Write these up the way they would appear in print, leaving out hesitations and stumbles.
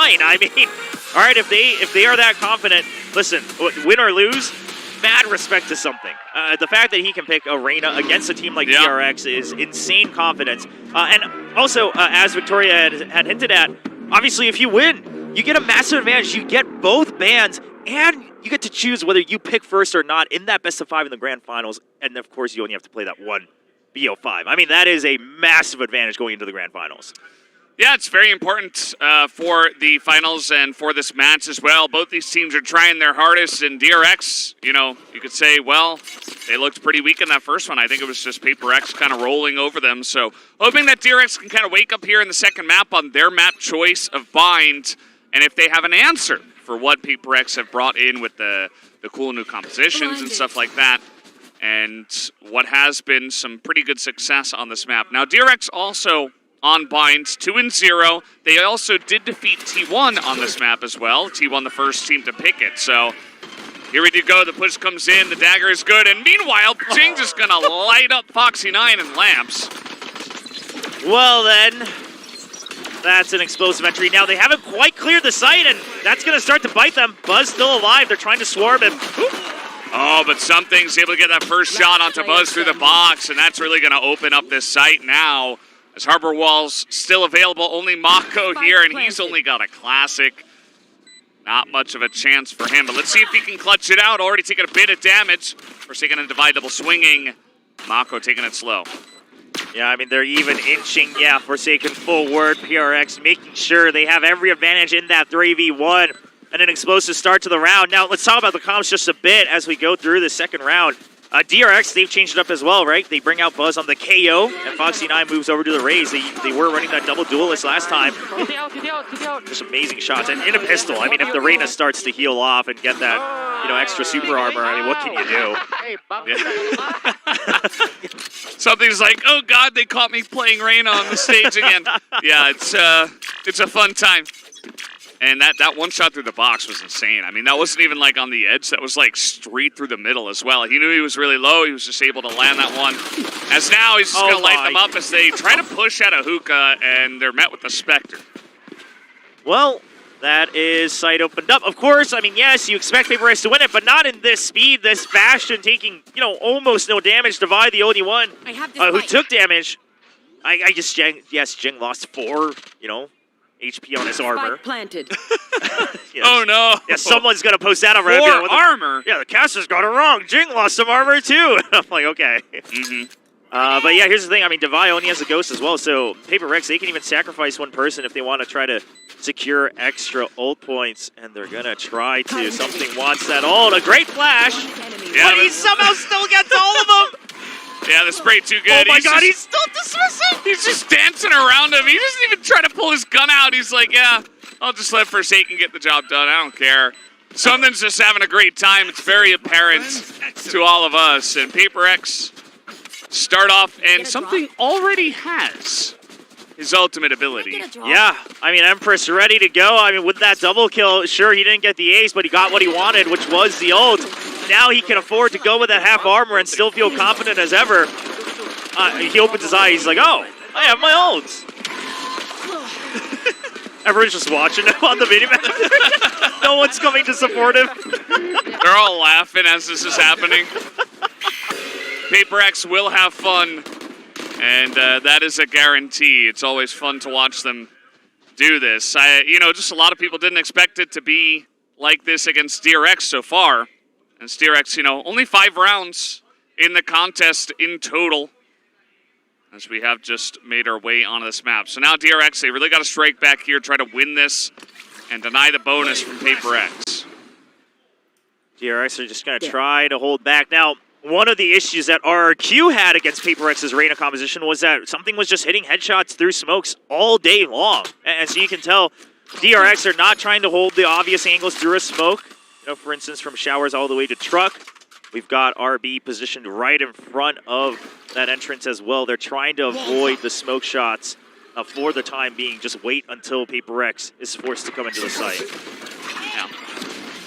fine. I mean, all right, if they are that confident, listen, win or lose, mad respect to something. The fact that he can pick Arena against a team like DRX is insane confidence. And also, as Victoria had hinted at, obviously if you win, you get a massive advantage. You get both bans, and you get to choose whether you pick first or not in that best of 5 in the grand finals. And of course, you only have to play that one BO5. I mean, that is a massive advantage going into the grand finals. Yeah, it's very important for the finals and for this match as well. Both these teams are trying their hardest, and DRX, you know, you could say, well, they looked pretty weak in that first one. I think it was just PRX kind of rolling over them. So hoping that DRX can kind of wake up here in the second map on their map choice of Bind, and if they have an answer for what PRX have brought in with the cool new compositions and stuff like that, and what has been some pretty good success on this map. Now, DRX also on Bind, 2-0. They also did defeat T1 on this map as well. T1 the first team to pick it. So here we do go. The push comes in. The dagger is good. And meanwhile, Jing just going to light up Foxy9 and Lamps. Well then, that's an explosive entry. Now they haven't quite cleared the site, and that's going to start to bite them. Buzz still alive. They're trying to swarm him. Oh, but Something's able to get that first shot onto Buzz through the box, and that's really going to open up this site now. As Harbor Wall's still available, only Mako here, and he's only got a classic. Not much of a chance for him, but let's see if he can clutch it out. Already taking a bit of damage. Forsaken and Divide double swinging. Mako taking it slow. Yeah, I mean, they're even inching, Forsaken forward. PRX making sure they have every advantage in that 3v1. And an explosive start to the round. Now, let's talk about the comps just a bit as we go through the second round. DRX, they've changed it up as well, right? They bring out Buzz on the KO, and Foxy9 moves over to the Raze. They were running that double duelist last time. Just amazing shots. And in a pistol, I mean, if the Reyna starts to heal off and get that, you know, extra super armor, I mean, what can you do? Something's like, oh God, they caught me playing Reyna on the stage again. Yeah, it's a fun time. And that one shot through the box was insane. I mean, that wasn't even like on the edge. That was like straight through the middle as well. He knew he was really low. He was just able to land that one. As now he's just going to light them up as they try to push out a hookah, and they're met with the Spectre. Well, that is site opened up. Of course, I mean, yes, you expect PRX to win it, but not in this speed, this fashion, taking, you know, almost no damage. Divide the only one who took damage. Jing lost 4, you know, HP on his armor. Planted. Yes. Oh no! Yeah, someone's gonna post that on 4 Reddit. armor. Yeah, the caster's got it wrong. Jing lost some armor too. I'm like, okay. But yeah, here's the thing. I mean, Devi only has a ghost as well, so PRX, they can even sacrifice one person if they want to try to secure extra ult points, and they're gonna try to. Something wants that ult. A great flash, but he somehow still gets all of them. Yeah, the spray too good. Oh my God, he's still dismissing. He's just dancing around him. He doesn't even try to pull his gun out. He's like, yeah, I'll just let Forsaken get the job done. I don't care. Something's just having a great time. It's very apparent to all of us. And PRX start off, and Something already has his ultimate ability. Yeah, I mean, Empress ready to go. I mean, with that double kill, sure, he didn't get the ace, but he got what he wanted, which was the ult. Now he can afford to go with that half armor and still feel confident as ever. He opens his eye, he's like, oh, I have my ults. Everyone's just watching him on the video. No one's coming to support him. They're all laughing as this is happening. PRX will have fun, and that is a guarantee. It's always fun to watch them do this. You know, just a lot of people didn't expect it to be like this against DRX so far. And DRX, you know, only 5 rounds in the contest in total, as we have just made our way onto this map. So now DRX, they really got to strike back here, try to win this, and deny the bonus from PRX. DRX are just going to try to hold back. Now, one of the issues that RRQ had against PRX's Reyna composition was that Something was just hitting headshots through smokes all day long. And so you can tell DRX are not trying to hold the obvious angles through a smoke. You know, for instance, from showers all the way to truck. We've got RB positioned right in front of that entrance as well. They're trying to avoid the smoke shots for the time being. Just wait until PRX is forced to come into the site. Yeah.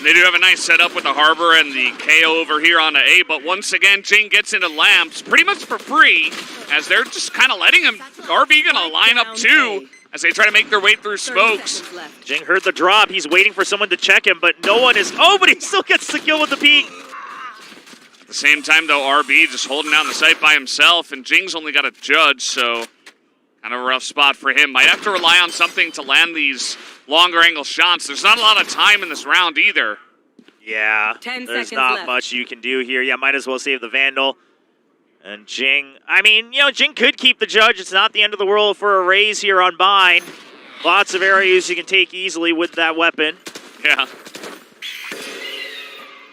They do have a nice setup with the Harbor and the KO over here on the A, but once again, Jing gets into Lamps pretty much for free, as they're just kind of letting him. RB gonna line up too, as they try to make their way through 30 smokes. seconds left. Jing heard the drop. He's waiting for someone to check him, but no one is. Oh, but he still gets the kill with the peek. At the same time, though, RB just holding down the site by himself, and Jing's only got a judge, so kind of a rough spot for him. Might have to rely on something to land these longer angle shots. There's not a lot of time in this round either. Yeah, 10 there's seconds not left. much you can do here. Yeah, might as well save the Vandal. And Jing, I mean, you know, Jing could keep the judge. It's not the end of the world for a raise here on Bind. Lots of areas you can take easily with that weapon. Yeah.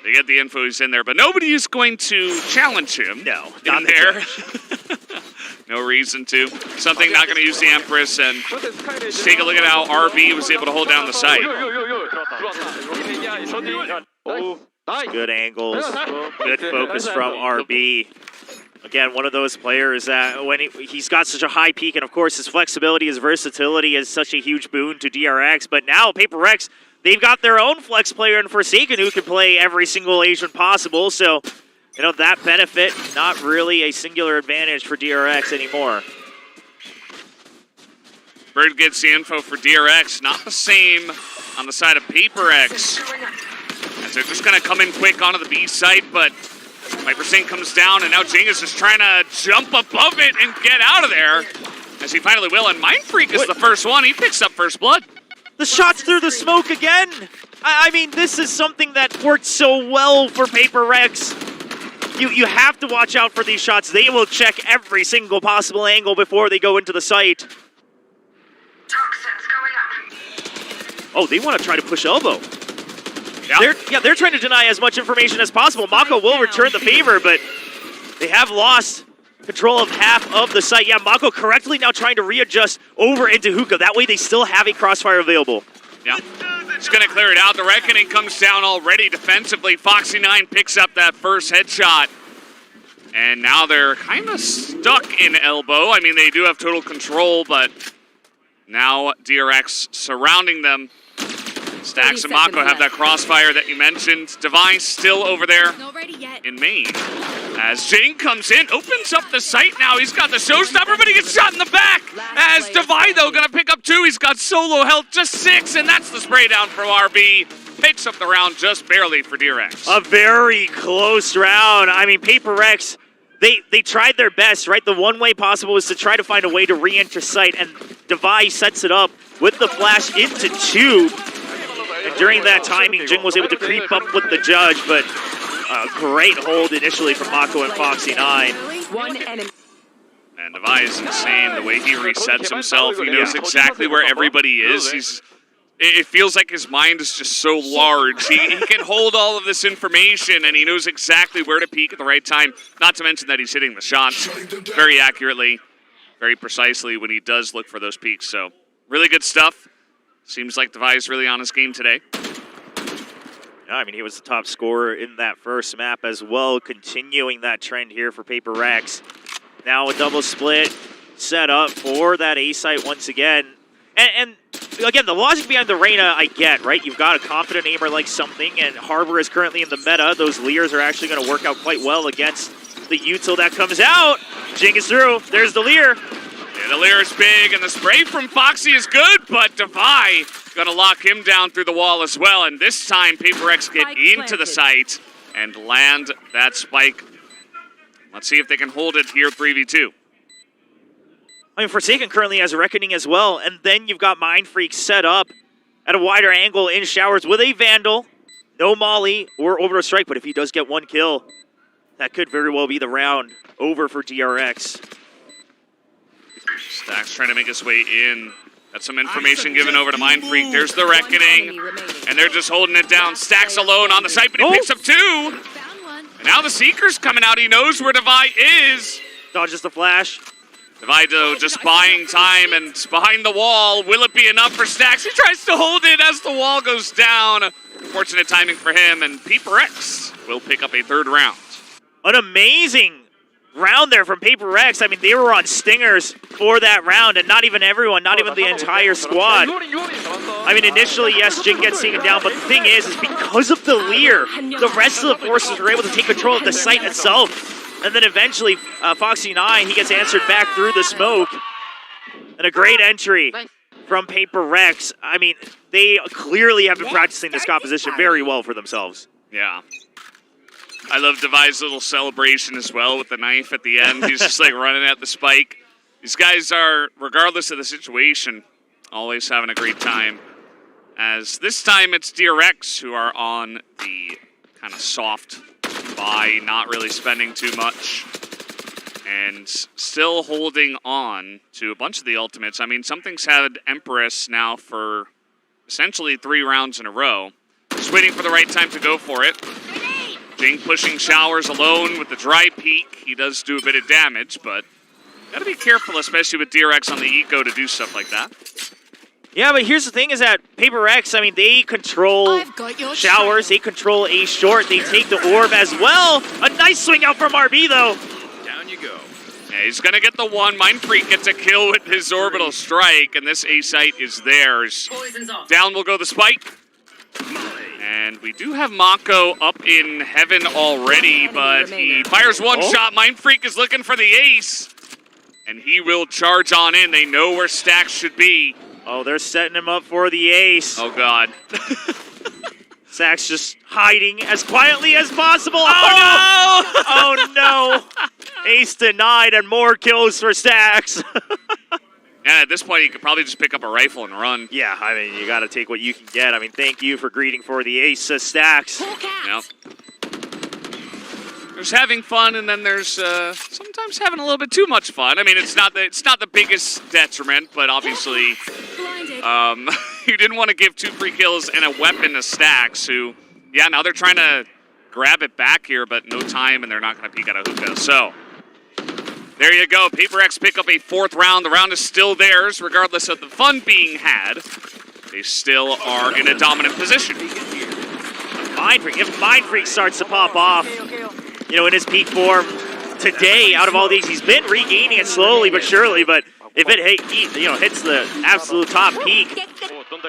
They get the info he's in there, but nobody is going to challenge him. No, in not there. the No reason to. Something not going to use the Empress, and just take a look at how RB was able to hold down the site. Good angles, good focus from RB. Again, one of those players that when he's got such a high peak, and of course his flexibility, his versatility is such a huge boon to DRX. But now PRX, they've got their own flex player in Forsaken who can play every single agent possible. So, you know, that benefit, not really a singular advantage for DRX anymore. Bird gets the info for DRX, not the same on the side of PRX. As they're just going to come in quick onto the B site, but Viper Sing comes down, and now Jing is just trying to jump above it and get out of there, as he finally will. And Mind Freak is the first one. He picks up first blood. The shots through the smoke again. I mean, this is something that worked so well for PRX. You have to watch out for these shots. They will check every single possible angle before they go into the site. Oh, they want to try to push elbow. They're trying to deny as much information as possible. Mako will return the favor, but they have lost control of half of the site. Yeah, Mako correctly now trying to readjust over into hookah. That way they still have a crossfire available. Yeah, it's going to clear it out. The Reckoning comes down already defensively. Foxy9 picks up that first headshot. And now they're kind of stuck in elbow. I mean, they do have total control, but now DRX surrounding them. Stax and Mako have that crossfire that you mentioned. Device still over there Not ready yet. in main. As Jing comes in, opens up the site now. He's got the showstopper, but he gets shot in the back. As Devi, though, going to pick up 2. He's got solo health, just 6, and that's the spray down from RB. Picks up the round just barely for DRX. A very close round. I mean, PRX, they tried their best, right? The one way possible was to try to find a way to re-enter site, and Devi sets it up with the flash into Tube. And during that timing, Jing was able to creep up with the judge, but a great hold initially from Mako and Foxy9. One enemy. And Devi is insane. The way he resets himself, he knows exactly where everybody is. It feels like his mind is just so large. He can hold all of this information, and he knows exactly where to peek at the right time. Not to mention that he's hitting the shots very accurately, very precisely when he does look for those peaks. So really good stuff. Seems like Devi is really on his game today. Yeah, I mean, he was the top scorer in that first map as well, continuing that trend here for PRX. Now a double split set up for that A site once again. And again, the logic behind the Reyna, I get, right? You've got a confident aimer like something, and Harbor is currently in the meta. Those Leers are actually going to work out quite well against the util that comes out. Jing is through. There's the Leer. Yeah, the Leer is big, and the spray from Foxy is good, but Devi going to lock him down through the wall as well. And this time, PRX get into the site and land that spike. Let's see if they can hold it here 3v2. I mean, Forsaken currently has Reckoning as well, and then you've got Mind Freak set up at a wider angle in showers with a Vandal. No Molly or Orbital Strike, but if he does get 1 kill, that could very well be the round over for DRX. Stax trying to make his way in. Got some information given over to Mind Freak. There's the Reckoning, and they're just holding it down. Stax alone on the site, but he picks up 2. Found one. And now the Seeker's coming out. He knows where Devi is. Dodges the flash. Devi, though, just buying time and behind the wall. Will it be enough for Stax? He tries to hold it as the wall goes down. Fortunate timing for him, and PRX will pick up a 3rd round. An amazing round there from PRX. I mean, they were on stingers for that round, and not even everyone, not even the entire squad. I mean, initially, yes, Jing gets taken down, but the thing is because of the Leer, the rest of the forces were able to take control of the site itself. And then eventually, Foxy9, he gets answered back through the smoke. And a great entry from PRX. I mean, they clearly have been practicing this composition very well for themselves. Yeah. I love Devi's little celebration as well with the knife at the end. He's just like running at the spike. These guys are, regardless of the situation, always having a great time. As this time it's DRX who are on the kind of soft buy, not really spending too much. And still holding on to a bunch of the ultimates. I mean, Something's had Empress now for essentially 3 rounds in a row. Just waiting for the right time to go for it. Jing pushing Showers alone with the dry peek. He does do a bit of damage, but gotta be careful, especially with DRX on the eco, to do stuff like that. Yeah, but here's the thing is that PRX, I mean, they control Showers, they control A short, they take the orb as well. A nice swing out from RB, though. Down you go. Yeah, he's gonna get the one. Mind Freak gets a kill with his orbital strike, and this A site is theirs. Down will go the spike. And we do have Mako up in heaven already, but he fires one shot. Mind Freak is looking for the ace, and he will charge on in. They know where Stacks should be. Oh, they're setting him up for the ace. Oh, God. Stacks just hiding as quietly as possible. Oh, no! Oh, no. Ace denied and more kills for Stacks. Yeah, at this point, you could probably just pick up a rifle and run. Yeah, I mean, you got to take what you can get. I mean, thank you for greeting for the ace, Stacks. Yep. There's having fun, and then there's sometimes having a little bit too much fun. I mean, it's not the biggest detriment, but obviously, you didn't want to give 2 free kills and a weapon to Stacks, who, yeah, now they're trying to grab it back here, but no time, and they're not going to peek at a hookah. So there you go. PRX pick up a 4th round. The round is still theirs, regardless of the fun being had. They still are in a dominant position. If Mind Freak starts to pop off, you know, in his peak form today, out of all these, he's been regaining it slowly but surely, but if it hits the absolute top peak,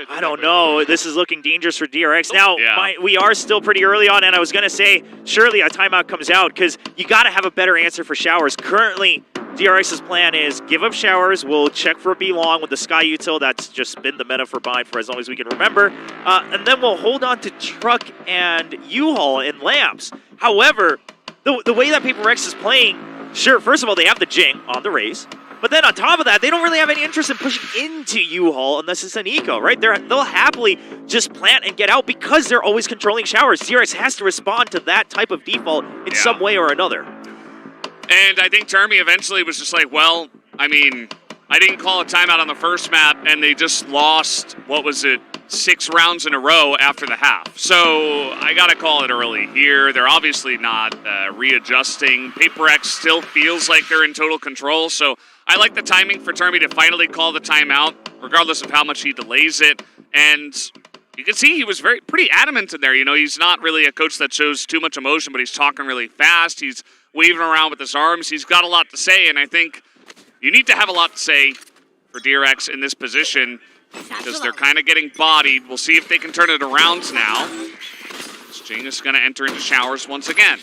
I don't know. This is looking dangerous for DRX. Now, we are still pretty early on, and I was going to say, surely a timeout comes out, because you got to have a better answer for Showers. Currently, DRX's plan is give up Showers, we'll check for B-Long with the Sky Util. That's just been the meta for Bind for as long as we can remember. And then we'll hold on to Truck and U-Haul and Lamps. However, the way that PRX is playing, sure, first of all, they have the Jing on the raise. But then on top of that, they don't really have any interest in pushing into U-Haul unless it's an eco, right? They'll happily just plant and get out because they're always controlling Showers. DRX has to respond to that type of default in some way or another. And I think Termi eventually was just like, well, I mean, I didn't call a timeout on the first map, and they just lost, what was it, 6 rounds in a row after the half. So I got to call it early here. They're obviously not readjusting. PRX still feels like they're in total control, so I like the timing for Termi to finally call the timeout, regardless of how much he delays it. And you can see he was pretty adamant in there. You know, he's not really a coach that shows too much emotion, but he's talking really fast. He's waving around with his arms. He's got a lot to say, and I think you need to have a lot to say for DRX in this position because they're kind of getting bodied. We'll see if they can turn it around now. Jing is going to enter into Showers once again.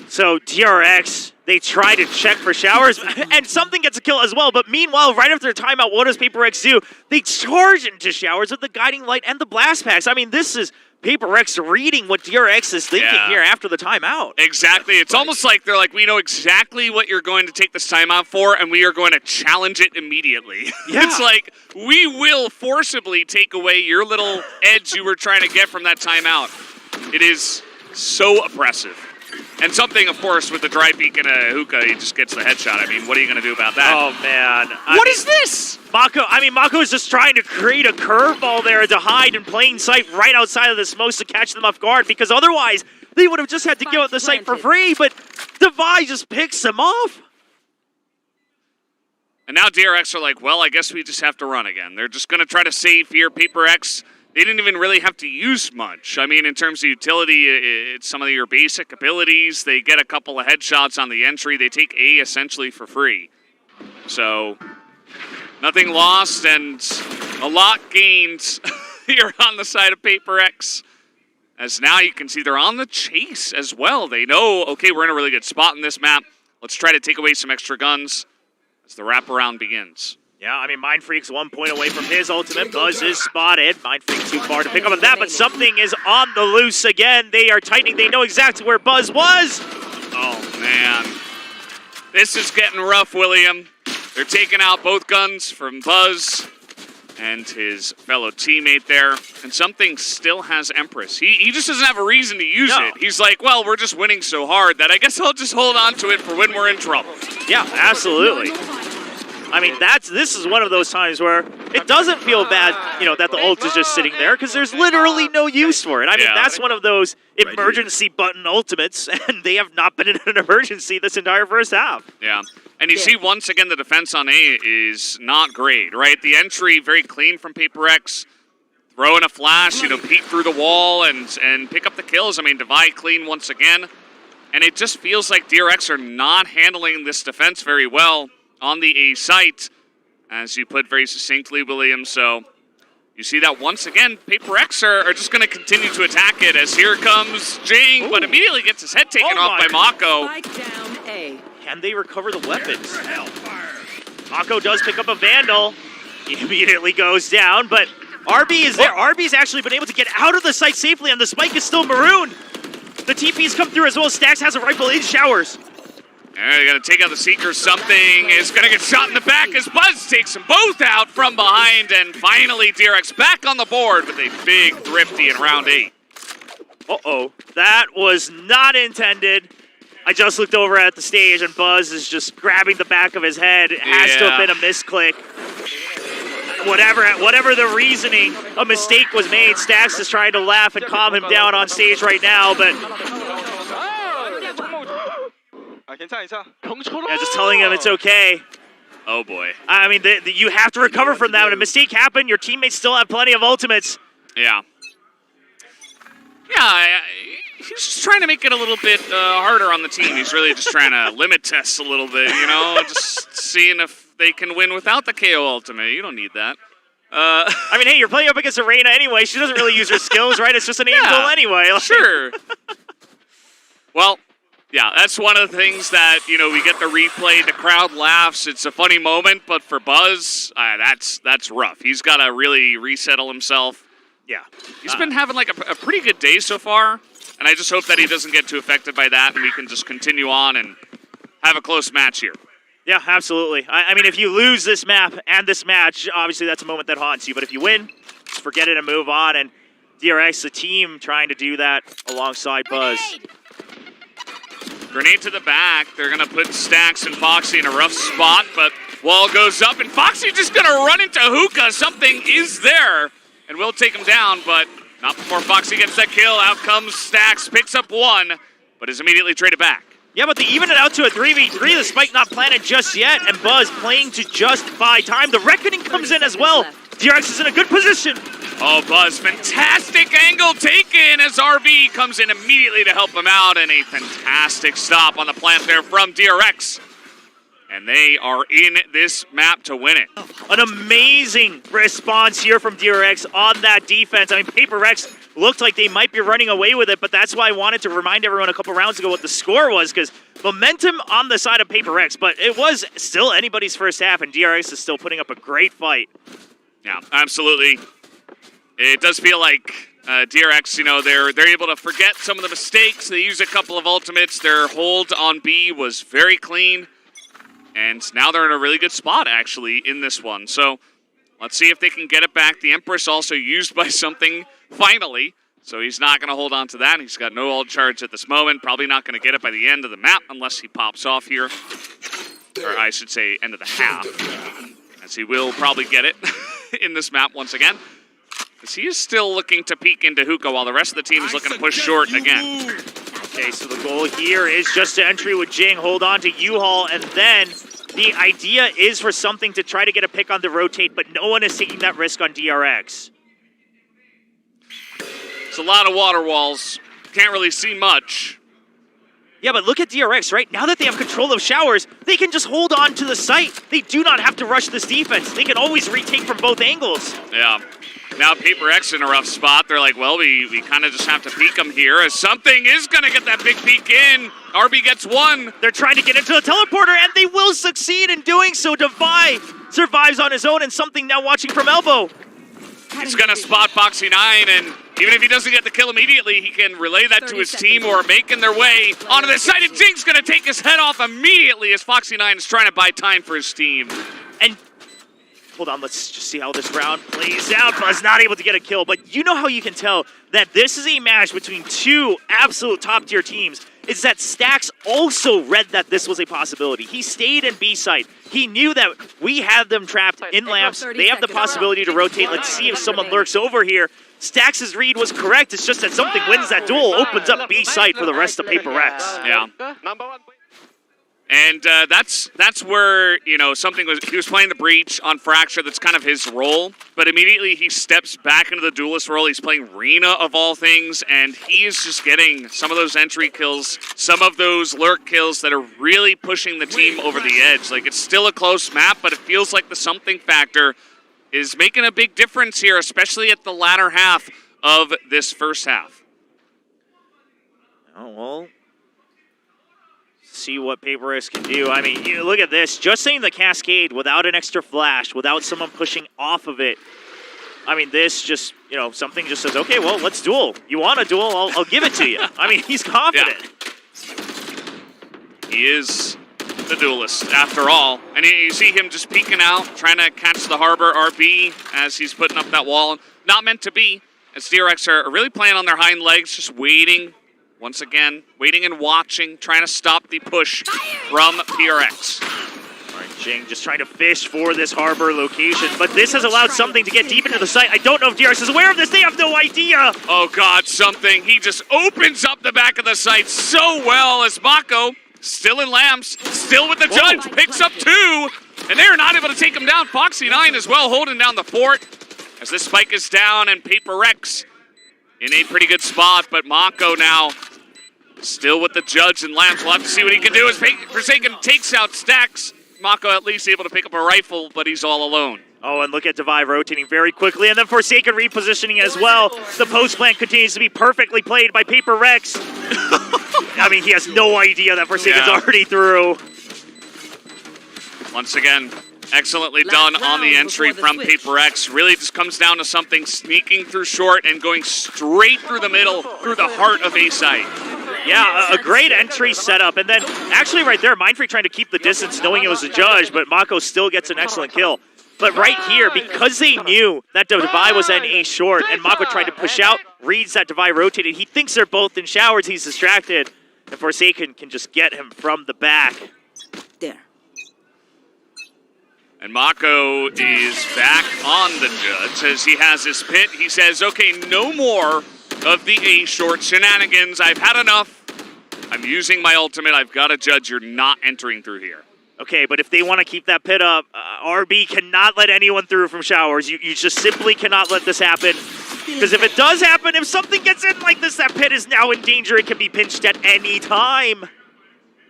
So DRX, they try to check for Showers, and Something gets a kill as well. But meanwhile, right after the timeout, what does PRX do? They charge into Showers with the Guiding Light and the Blast Packs. I mean, this is PRX reading what DRX is thinking here after the timeout. Exactly. It's almost like they're like, we know exactly what you're going to take this timeout for, and we are going to challenge it immediately. Yeah. It's like, we will forcibly take away your little edge you were trying to get from that timeout. It is so oppressive. And Something, of course, with the dry peek and a hookah, he just gets the headshot. I mean, what are you going to do about that? Oh, man. What is this? Mako is just trying to create a curveball there to hide in plain sight right outside of the smokes to catch them off guard, because otherwise they would have just had to give up the site for free, but Devi just picks them off. And now DRX are like, well, I guess we just have to run again. They're just going to try to save here. PRX, they didn't even really have to use much. I mean, in terms of utility, it's some of your basic abilities. They get a couple of headshots on the entry. They take A essentially for free. So nothing lost and a lot gained here on the side of PRX. As now you can see they're on the chase as well. They know, okay, we're in a really good spot in this map. Let's try to take away some extra guns. as the wraparound begins. Yeah, I mean, Mind Freak's 1 point away from his ultimate. Buzz is spotted. Mind Freak too far to pick up on that, but something is on the loose again. They are tightening. They know exactly where Buzz was. Oh, man. This is getting rough, William. They're taking out both guns from Buzz and his fellow teammate there. And something still has Empress. He just doesn't have a reason to use it. He's like, well, we're just winning so hard that I guess I'll just hold on to it for when we're in trouble. Yeah, absolutely. I mean, this is one of those times where it doesn't feel bad, you know, that the ult is just sitting there because there's literally no use for it. I mean, that's one of those emergency button ultimates, and they have not been in an emergency this entire first half. Yeah, and you see once again the defense on A is not great, right? The entry very clean from PRX, throw in a flash, you know, peek through the wall and pick up the kills. I mean, divide clean once again, and it just feels like DRX are not handling this defense very well on the A site, as you put very succinctly, William. So you see that once again, PRX are just going to continue to attack it as here comes Jing, but immediately gets his head taken off by Mako. Down A. Can they recover the weapons? Mako does pick up a Vandal. He immediately goes down, but RB is there. RB's actually been able to get out of the site safely, and the spike is still marooned. The TP's come through as well. Stax has a rifle in showers. They're going to take out the Seeker. Something is going to get shot in the back as Buzz takes them both out from behind. And finally, DRX back on the board with a big thrifty in round 8. Uh-oh. That was not intended. I just looked over at the stage, and Buzz is just grabbing the back of his head. It has to have been a misclick. Whatever the reasoning, a mistake was made. Stax is trying to laugh and calm him down on stage right now, but yeah, just telling him it's okay. Oh, boy. I mean, you have to recover from that. When a mistake happened, your teammates still have plenty of ultimates. Yeah. Yeah, he's just trying to make it a little bit harder on the team. He's really just trying to limit test a little bit, you know, just seeing if they can win without the KO ultimate. You don't need that. I mean, hey, you're playing up against Arena anyway. She doesn't really use her skills, right? It's just an aim goal anyway. Like. Sure. Well, yeah, that's one of the things that, you know, we get the replay, the crowd laughs, it's a funny moment, but for Buzz, that's rough. He's got to really resettle himself. Yeah. He's been having like a pretty good day so far, and I just hope that he doesn't get too affected by that and we can just continue on and have a close match here. Yeah, absolutely. I mean, if you lose this map and this match, obviously that's a moment that haunts you, but if you win, just forget it and move on, and DRX, the team, trying to do that alongside Buzz. Grenade to the back. They're going to put Stax and Foxy in a rough spot, but wall goes up, and Foxy's just going to run into Hookah. Something is there, and will take him down, but not before Foxy gets that kill. Out comes Stax, picks up one, but is immediately traded back. Yeah, but they even it out to a 3v3. The spike not planted just yet, and Buzz playing to just buy time. The Reckoning comes in as well. DRX is in a good position. Oh, Buzz, fantastic angle taken as RB comes in immediately to help him out, and a fantastic stop on the plant there from DRX. And they are in this map to win it. An amazing response here from DRX on that defense. I mean, PRX looked like they might be running away with it, but that's why I wanted to remind everyone a couple rounds ago what the score was, because momentum on the side of PRX, but it was still anybody's first half, and DRX is still putting up a great fight. Yeah, absolutely. It does feel like DRX, you know, they're able to forget some of the mistakes. They used a couple of ultimates. Their hold on B was very clean. And now they're in a really good spot, actually, in this one. So let's see if they can get it back. The Empress also used by something, finally. So he's not going to hold on to that. He's got no ult charge at this moment. Probably not going to get it by the end of the map unless he pops off here. Or I should say end of the half. As he will probably get it in this map once again. As he is still looking to peek into Hookah while the rest of the team is looking to push short again. Okay, so the goal here is just to entry with Jing, hold on to U-Haul, and then the idea is for something to try to get a pick on the rotate, but no one is taking that risk on DRX. It's a lot of water walls. Can't really see much. Yeah, but look at DRX, right? Now that they have control of showers, they can just hold on to the site. They do not have to rush this defense. They can always retake from both angles. Yeah. Now PRX in a rough spot. They're like, well, we kind of just have to peek him here as something is going to get that big peek in. RB gets one. They're trying to get into the teleporter, and they will succeed in doing so. Devi survives on his own, and something now watching from elbow. He's going to spot Foxy9, and even if he doesn't get the kill immediately, he can relay that to his team who are making their way onto the side. And Jing's going to take his head off immediately as Foxy9 is trying to buy time for his team. And hold on, let's just see how this round plays out. Buzz not able to get a kill, but you know how you can tell that this is a match between two absolute top-tier teams. Is that Stax also read that this was a possibility. He stayed in B site. He knew that we had them trapped in lamps. They have the possibility to rotate. Let's see if someone lurks over here. Stax's read was correct. It's just that something wins that duel, opens up B site for the rest of PRX. Yeah. And that's where, you know, he was playing the Breach on Fracture. That's kind of his role. But immediately he steps back into the duelist role. He's playing Reyna of all things, and he is just getting some of those entry kills, some of those lurk kills that are really pushing the team over the edge. Like, it's still a close map, but it feels like the something factor is making a big difference here, especially at the latter half of this first half. Oh, well, see what PRX can do. I mean, you look at this. Just saying the Cascade without an extra flash, without someone pushing off of it. I mean, this just, you know, something just says, okay, well, let's duel. You want a duel? I'll give it to you. I mean, he's confident. Yeah. He is the duelist, after all. And you see him just peeking out, trying to catch the Harbor RB as he's putting up that wall. Not meant to be, as DRX are really playing on their hind legs, just waiting. Once again, waiting and watching, trying to stop the push from PRX. All right, Jing just trying to fish for this Harbor location, but this has allowed something to get deep into the site. I don't know if DRX is aware of this. They have no idea. Oh, God, something. He just opens up the back of the site so well as Mako, still in lamps, still with the judge, picks up two, and they're not able to take him down. Foxy9 as well, holding down the fort as this spike is down, and PRX in a pretty good spot, but Mako now still with the judge and lamps. We'll have to see what he can do as Forsaken takes out Stax. Mako at least able to pick up a rifle, but he's all alone. Oh, and look at Devi rotating very quickly, and then Forsaken repositioning as well. The post plant continues to be perfectly played by PRX. I mean, he has no idea that Forsaken's already through. Once again, excellently done on the entry from PRX. Really just comes down to something sneaking through short and going straight through the middle, through the heart of A site. Yeah, a great entry setup. And then actually right there, Mindfreak trying to keep the distance knowing it was a judge, but Mako still gets an excellent kill. But right here, because they knew that Devi was at A short and Mako tried to push out, reads that Devi rotated. He thinks they're both in showers. He's distracted. And Forsaken can just get him from the back. There. And Mako is back on the judge as he has his pit. He says, okay, no more of the A short shenanigans. I've had enough. I'm using my ultimate. I've got a judge. You're not entering through here. Okay, but if they want to keep that pit up, RB cannot let anyone through from showers. You just simply cannot let this happen. Because if it does happen, if something gets in like this, that pit is now in danger. It can be pinched at any time.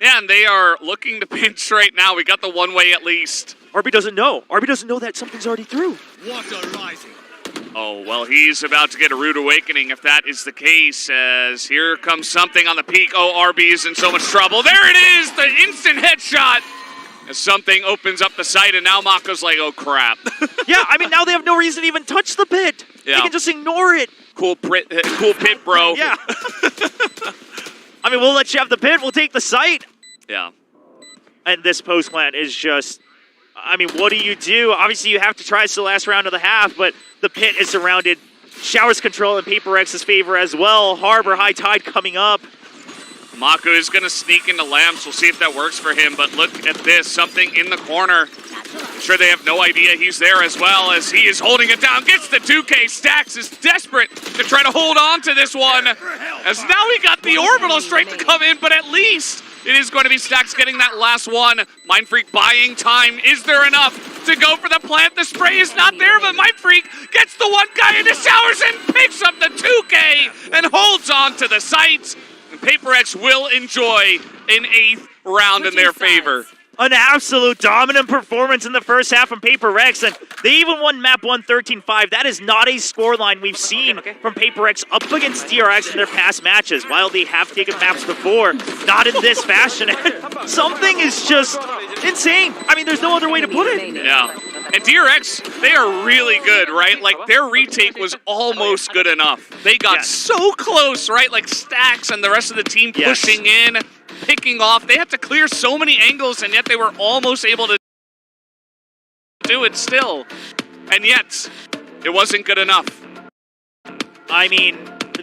Yeah, and they are looking to pinch right now. We got the one way at least. RB doesn't know. RB doesn't know that something's already through. What a rising. Oh, well, he's about to get a rude awakening if that is the case, as here comes something on the peak. Oh, RB is in so much trouble. There it is, the instant headshot. As something opens up the site, and now Mako's like, oh, crap. Yeah, I mean, now they have no reason to even touch the pit. Yeah. They can just ignore it. Cool pit, bro. Yeah. I mean, we'll let you have the pit. We'll take the site. Yeah. And this post plant is just, I mean, what do you do? Obviously, you have to try this the last round of the half, but the pit is surrounded. Showers control in PRX's favor as well. Harbor, high tide coming up. Mako is going to sneak into lamps. We'll see if that works for him, but look at this. Something in the corner. I'm sure they have no idea he's there as well, as he is holding it down. Gets the 2K. Stax is desperate to try to hold on to this one, as now he got the orbital strike to come in, but at least it is going to be Stax getting that last one. Mindfreak buying time. Is there enough to go for the plant? The spray is not there, but Mindfreak gets the one guy into showers and picks up the 2K and holds on to the site. And PRX will enjoy an 8th round in their favor. An absolute dominant performance in the first half from PRX, and they even won map 1 13-5. That is not a scoreline we've seen from PRX up against DRX in their past matches. While they have taken maps before, not in this fashion. Something is just insane. I mean, there's no other way to put it. Yeah. And DRX, they are really good, right? Like, their retake was almost good enough. They got so close, right? Like, Stacks and the rest of the team pushing in, picking off. They had to clear so many angles, and yet they were almost able to do it still. And yet, it wasn't good enough. I mean,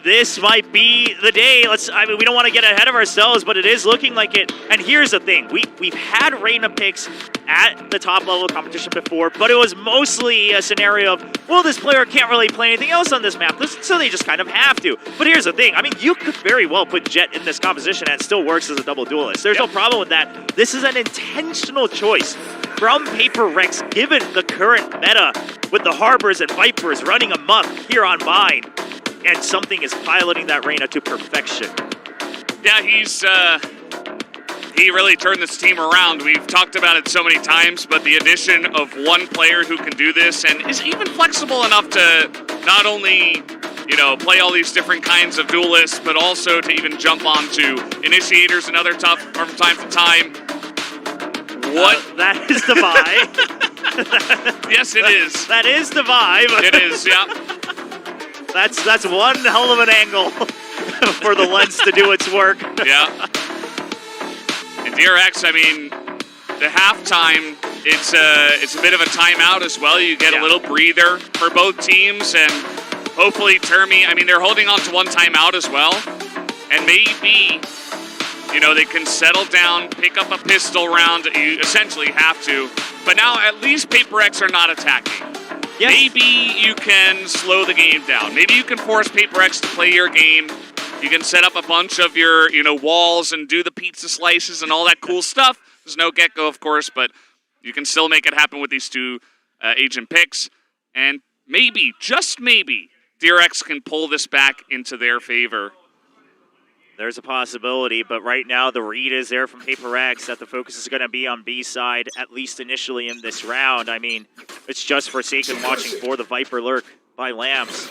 this might be the day. I mean, we don't want to get ahead of ourselves, but it is looking like it. And here's the thing. We've had Reyna picks at the top level of competition before, but it was mostly a scenario of, well, this player can't really play anything else on this map, so they just kind of have to. But here's the thing. I mean, you could very well put Jett in this composition and it still works as a double duelist. There's no problem with that. This is an intentional choice from PRX, given the current meta with the Harbors and Vipers running amok here on Mine. And something is piloting that Reyna to perfection. Yeah, he really turned this team around. We've talked about it so many times, but the addition of one player who can do this and is even flexible enough to not only, you know, play all these different kinds of duelists, but also to even jump onto initiators and other tough from time to time. What? That is the vibe. Yes, it is. That is the vibe. It is, yeah. That's one hell of an angle for the lens to do its work. Yeah. And DRX, I mean, the halftime, it's a bit of a timeout as well. You get a little breather for both teams, and hopefully Termi, I mean, they're holding on to one timeout as well. And maybe, you know, they can settle down, pick up a pistol round. You essentially have to. But now at least PRX are not attacking. Yes. Maybe you can slow the game down. Maybe you can force PRX to play your game. You can set up a bunch of your, you know, walls and do the pizza slices and all that cool stuff. There's no Gecko, of course, but you can still make it happen with these two agent picks. And maybe, just maybe, DRX can pull this back into their favor. There's a possibility, but right now the read is there from PRX that the focus is going to be on B side, at least initially in this round. I mean, it's just Forsaken watching for the Viper lurk by Lambs.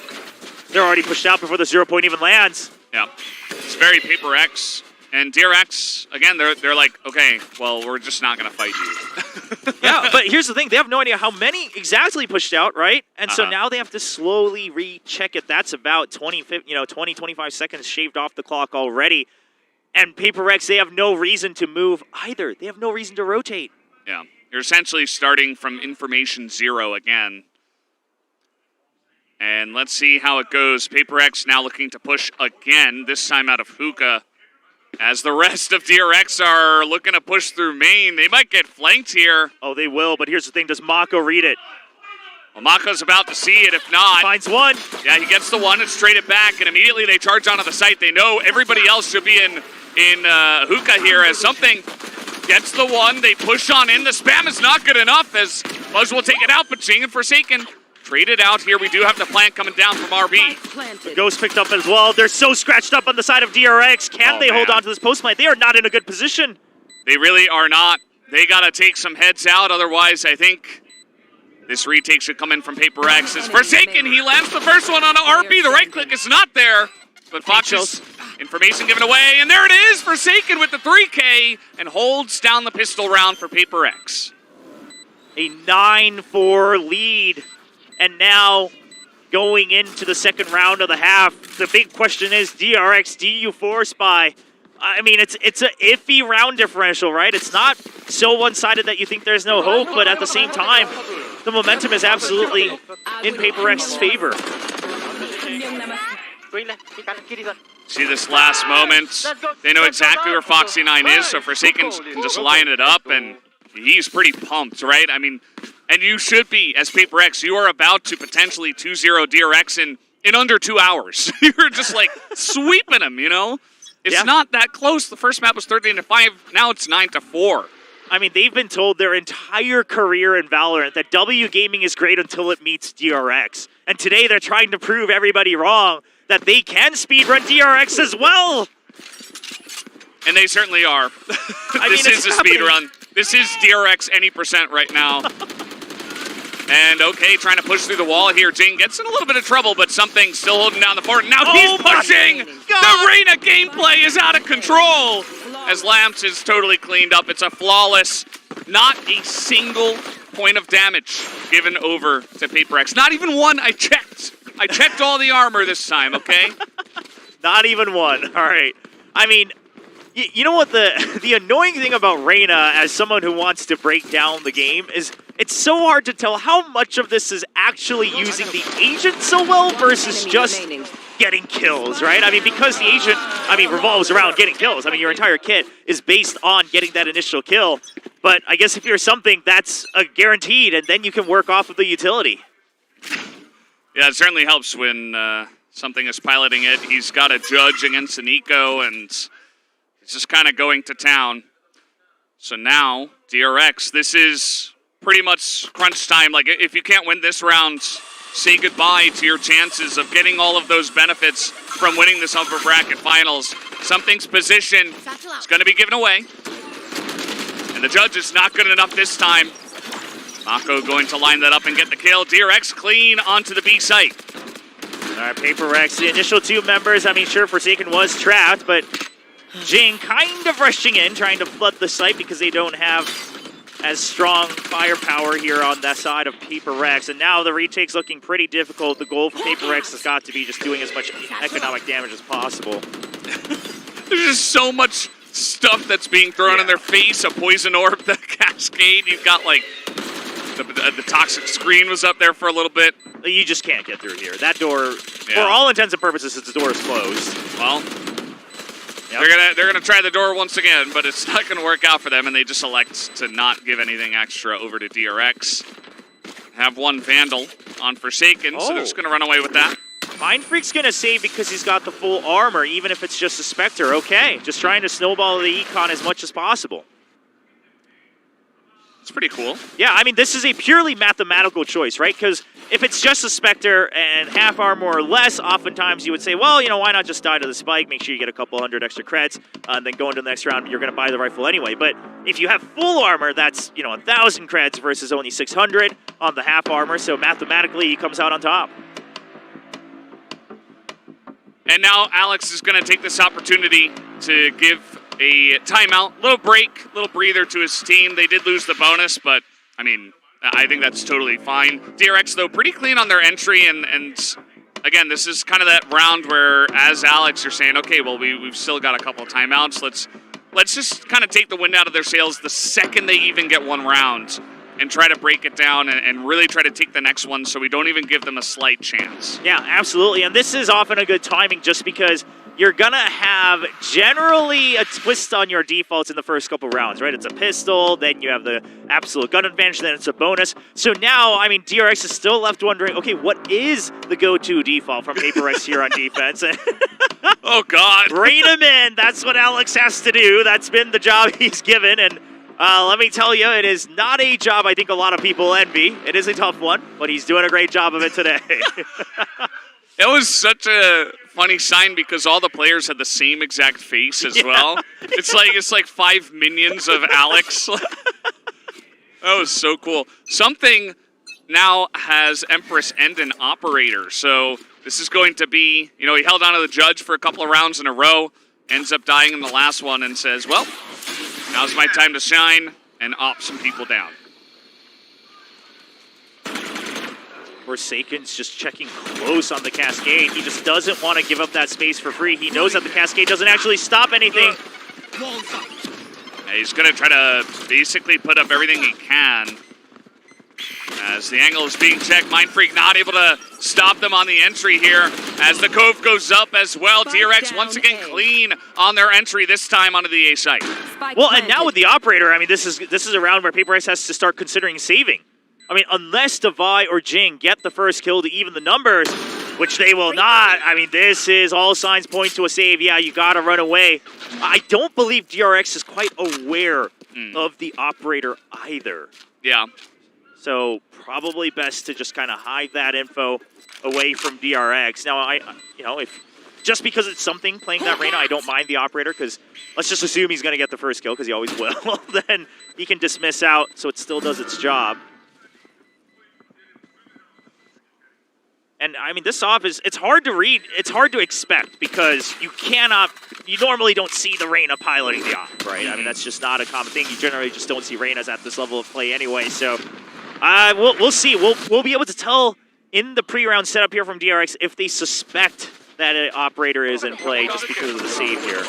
They're already pushed out before the 0 point even lands. Yeah, it's very PRX. And DRX, again, they're like, okay, well, we're just not going to fight you. Yeah, but here's the thing. They have no idea how many exactly pushed out, right? And so now they have to slowly recheck it. That's about 20, 25 seconds shaved off the clock already. And PRX, they have no reason to move either. They have no reason to rotate. Yeah, you're essentially starting from information 0 again. And let's see how it goes. PRX now looking to push again, this time out of Hookah. As the rest of DRX are looking to push through main, they might get flanked here. Oh, they will, but here's the thing. Does Mako read it? Well, Mako's about to see it. If not... Finds one. Yeah, he gets the one and straight it back, and immediately they charge onto the site. They know everybody else should be in Hookah here as something gets the one. They push on in. The spam is not good enough as Buzz will take it out, but Jing and Forsaken traded out here. We do have the plant coming down from RB. The Ghost picked up as well. They're so scratched up on the side of DRX. Can they hold on to this post plant? They are not in a good position. They really are not. They got to take some heads out. Otherwise, I think this retake should come in from PRX. It's Forsaken. He lands the first one on RB. The right click is not there. But Fox's information given away. And there it is. Forsaken with the 3K and holds down the pistol round for PRX. A 9-4 lead. And now, going into the second round of the half, the big question is, DRX, do you force buy? I mean, it's an iffy round differential, right? It's not so one-sided that you think there's no hope, but at the same time, the momentum is absolutely in PRX's favor. See this last moment. They know exactly where Foxy9 is, so Forsaken can just line it up, and he's pretty pumped, right? I mean... And you should be, as PRX. You are about to potentially 2-0 DRX in under 2 hours. You're just like sweeping them, you know? It's not that close. The first map was 13-5. Now it's 9-4. I mean, they've been told their entire career in Valorant that W Gaming is great until it meets DRX. And today they're trying to prove everybody wrong that they can speedrun DRX as well. And they certainly are. This is a speedrun. This is DRX any percent right now. And okay, trying to push through the wall here. Jing gets in a little bit of trouble, but something still holding down the fort. Now he's pushing! The Reyna gameplay is out of control! As Lamps is totally cleaned up. It's a flawless, not a single point of damage given over to PRX. Not even one, I checked. I checked all the armor this time, okay? Not even one, all right. I mean, you know what the annoying thing about Reyna as someone who wants to break down the game is it's so hard to tell how much of this is actually using the agent so well versus just getting kills, right? I mean, because the agent, revolves around getting kills. I mean, your entire kit is based on getting that initial kill. But I guess if you're something, that's a guaranteed, and then you can work off of the utility. Yeah, it certainly helps when something is piloting it. He's got a judge against an eco, and he's just kind of going to town. So now, DRX, this is pretty much crunch time. Like, if you can't win this round, say goodbye to your chances of getting all of those benefits from winning this upper bracket finals. Something's position is going to be given away. And the judge is not good enough this time. Mako going to line that up and get the kill. DRX clean onto the B site. All right, PRX, the initial two members, sure, Forsaken was trapped, but Jing kind of rushing in, trying to flood the site because they don't have as strong firepower here on that side of PRX. And now the retake's looking pretty difficult. The goal for PRX has got to be just doing as much economic damage as possible. There's just so much stuff that's being thrown in their face. A poison orb, the cascade. You've got like the toxic screen was up there for a little bit. You just can't get through here. That door, for all intents and purposes, the door is closed. Well, they're gonna try the door once again, but it's not gonna work out for them, and they just elect to not give anything extra over to DRX. Have one Vandal on Forsaken, so they're just gonna run away with that. Mind Freak's gonna save because he's got the full armor, even if it's just a Spectre. Okay, just trying to snowball the econ as much as possible. It's pretty cool. Yeah, this is a purely mathematical choice, right? Because if it's just a Spectre and half armor or less, oftentimes you would say, well, why not just die to the spike, make sure you get a couple hundred extra creds, and then go into the next round, you're going to buy the rifle anyway. But if you have full armor, that's, 1,000 creds versus only 600 on the half armor, so mathematically he comes out on top. And now Alex is going to take this opportunity to give a timeout, little break, little breather to his team. They did lose the bonus, but, I think that's totally fine. DRX, though, pretty clean on their entry, and again, this is kind of that round where, as Alex, you're saying, okay, well, we've still got a couple of timeouts. Let's just kind of take the wind out of their sails the second they even get one round and try to break it down and really try to take the next one so we don't even give them a slight chance. Yeah, absolutely, and this is often a good timing just because you're going to have generally a twist on your defaults in the first couple rounds, right? It's a pistol, then you have the absolute gun advantage, then it's a bonus. So now, DRX is still left wondering, okay, what is the go-to default from PRX here on defense? Oh, God. Rein him in. That's what Alex has to do. That's been the job he's given, and let me tell you, it is not a job I think a lot of people envy. It is a tough one, but he's doing a great job of it today. It was such a funny sign because all the players had the same exact face as well. It's like 5 minions of Alex. That was so cool. Something now has Empress and an Operator. So this is going to be, he held on to the judge for a couple of rounds in a row, ends up dying in the last one and says, well, now's my time to shine and op some people down. Forsaken's just checking close on the Cascade. He just doesn't want to give up that space for free. He knows that the Cascade doesn't actually stop anything. Yeah, he's going to try to basically put up everything he can. As the angle is being checked, Mind Freak not able to stop them on the entry here. As the Cove goes up as well, DRX once again clean on their entry, this time onto the A site. Well, and now with the Operator, this is a round where PRX has to start considering saving. Unless Devi or Jing get the first kill to even the numbers, which they will not. This is all signs point to a save. Yeah, you got to run away. I don't believe DRX is quite aware of the Operator either. Yeah. So probably best to just kind of hide that info away from DRX. Now, if just because it's something playing that Reyna, I don't mind the operator, because let's just assume he's going to get the first kill, because he always will. Then he can dismiss out, so it still does its job. And, I mean, this off it's hard to read, it's hard to expect, because you normally don't see the Reyna piloting the off, right? I mean, that's just not a common thing. You generally just don't see Reynas at this level of play anyway, so we'll see. We'll be able to tell in the pre-round setup here from DRX if they suspect that an operator is in play just because of the save here.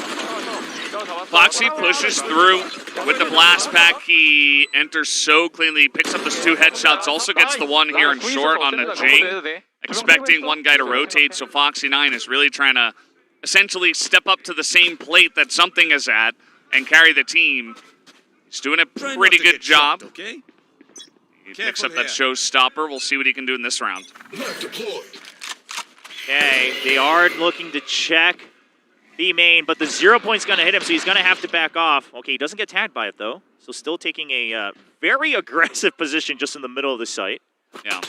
Foxy pushes through with the blast pack. He enters so cleanly, picks up those 2 headshots, also gets the one here in short on the Jing, expecting one guy to rotate, so Foxy9 is really trying to essentially step up to the same plate that Something is at and carry the team. He's doing a pretty good job. He picks up that showstopper. We'll see what he can do in this round. Okay, they are looking to check B main, but the 0 point's going to hit him, so he's going to have to back off. Okay, he doesn't get tagged by it, though. So still taking a very aggressive position just in the middle of the site. Yeah.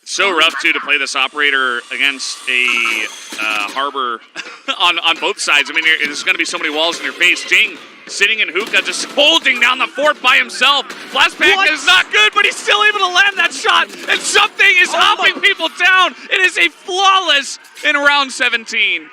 It's so rough, too, to play this operator against a Harbor on both sides. I mean, there's going to be so many walls in your face. Jing sitting in hookah, just holding down the fort by himself. Blast pack is not good, but he's still able to land that shot, and Something is hopping people down. It is a flawless in round 17.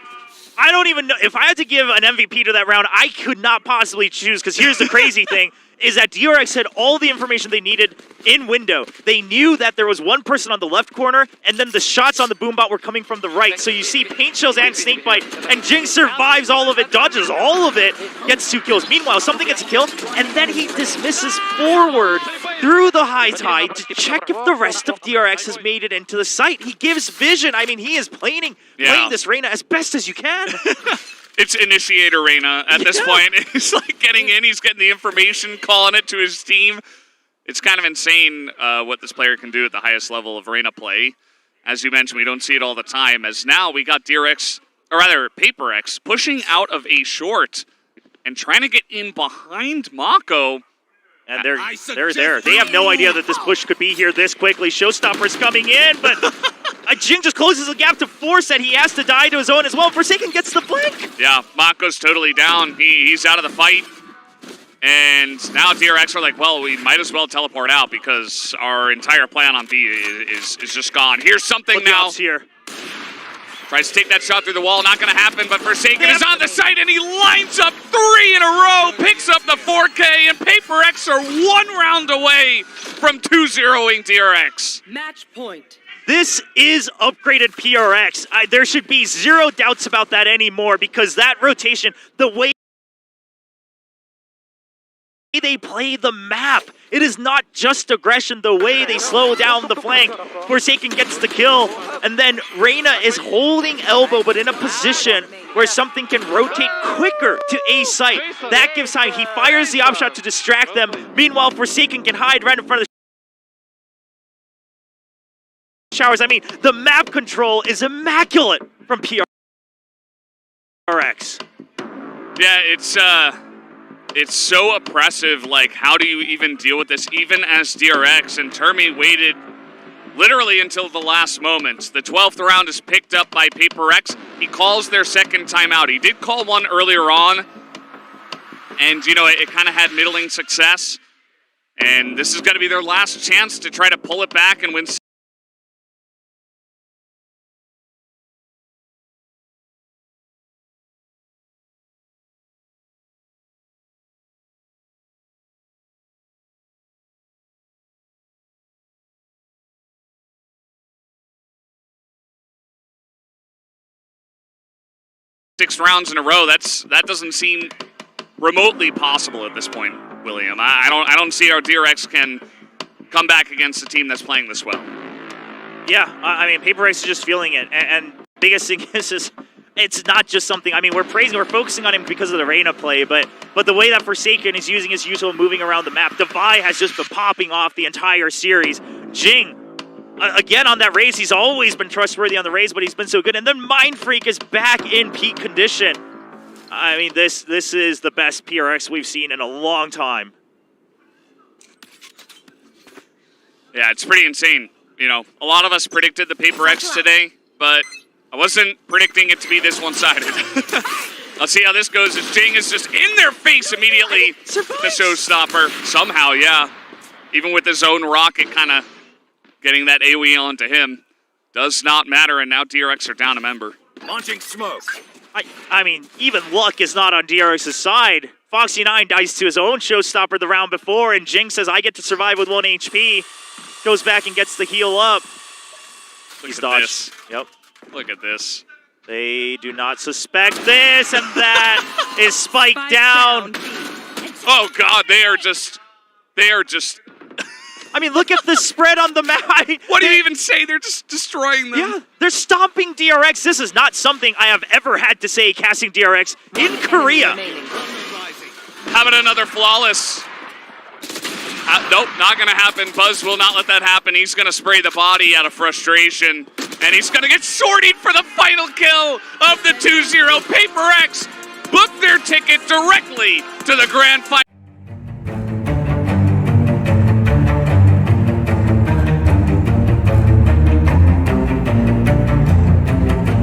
I don't even know. If I had to give an MVP to that round, I could not possibly choose, because here's the crazy thing, is that DRX had all the information they needed in window. They knew that there was one person on the left corner, and then the shots on the boombot were coming from the right. So you see paint shells and snakebite, and Jing survives all of it, dodges all of it, gets 2 kills. Meanwhile, Something gets a kill, and then he dismisses forward through the high tide to check if the rest of DRX has made it into the site. He gives vision. I mean, he is playing this Reyna as best as you can. It's Initiator Reyna at this point. He's like getting in, he's getting the information, calling it to his team. It's kind of insane what this player can do at the highest level of Reyna play. As you mentioned, we don't see it all the time, as now we got DRX, or rather PRX, pushing out of a short and trying to get in behind Mako. And they're there. They have no idea that this push could be here this quickly. Showstopper's coming in, but Jing just closes the gap to force that he has to die to his own as well. Forsaken gets the blink. Yeah, Mako's totally down. He's out of the fight. And now DRX are like, well, we might as well teleport out because our entire plan on B is just gone. Here's Something now. Here. Tries to take that shot through the wall. Not going to happen, but Forsaken is on the site, and he lines up 3 in a row, picks up the 4K, and PRX are 1 round away from 2-0ing DRX. Match point. This is upgraded PRX. There should be 0 doubts about that anymore, because that rotation, the way they play the map, it is not just aggression, the way they slow down the flank. Forsaken gets the kill, and then Reyna is holding elbow, but in a position where Something can rotate quicker to A site. That gives time. He fires the op shot to distract them. Meanwhile, Forsaken can hide right in front of the showers. I mean, the map control is immaculate from PRX. Yeah, it's so oppressive. Like, how do you even deal with this, even as DRX? And Termi waited literally until the last moment. The 12th round is picked up by PRX. He calls their second timeout. He did call one earlier on, and, you know, it kind of had middling success. And this is going to be their last chance to try to pull it back and win. 6 rounds in a row. That doesn't seem remotely possible at this point, William. I don't see how DRX can come back against a team that's playing this well. Yeah, I mean, PRX is just feeling it, and biggest thing is it's not just something. I mean, we're focusing on him because of the Reyna play, but the way that Forsaken is using his usual moving around the map, Devi has just been popping off the entire series. Jing, again on that raise, he's always been trustworthy on the raise, but he's been so good. And then Mind Freak is back in peak condition. I mean, this is the best PRX we've seen in a long time. Yeah, it's pretty insane. You know, a lot of us predicted the PRX today, but I wasn't predicting it to be this one-sided. Let's see how this goes. As Jing is just in their face immediately. The showstopper. Somehow, yeah. Even with his own rocket kind of getting that AoE onto him. Does not matter, and now DRX are down a member. Launching smoke. I mean, even luck is not on DRX's side. Foxy9 dies to his own showstopper the round before, and Jing says, I get to survive with 1 HP. Goes back and gets the heal up. He's dodged. This. Yep. Look at this. They do not suspect this, and that is spiked down. Oh, God, they are just... I mean, look at the spread on the map. What do you even say? They're just destroying them. Yeah, they're stomping DRX. This is not something I have ever had to say casting DRX in Korea. How about another flawless? Nope, not going to happen. Buzz will not let that happen. He's going to spray the body out of frustration. And he's going to get sorted for the final kill of the 2-0. PRX book their ticket directly to the grand final.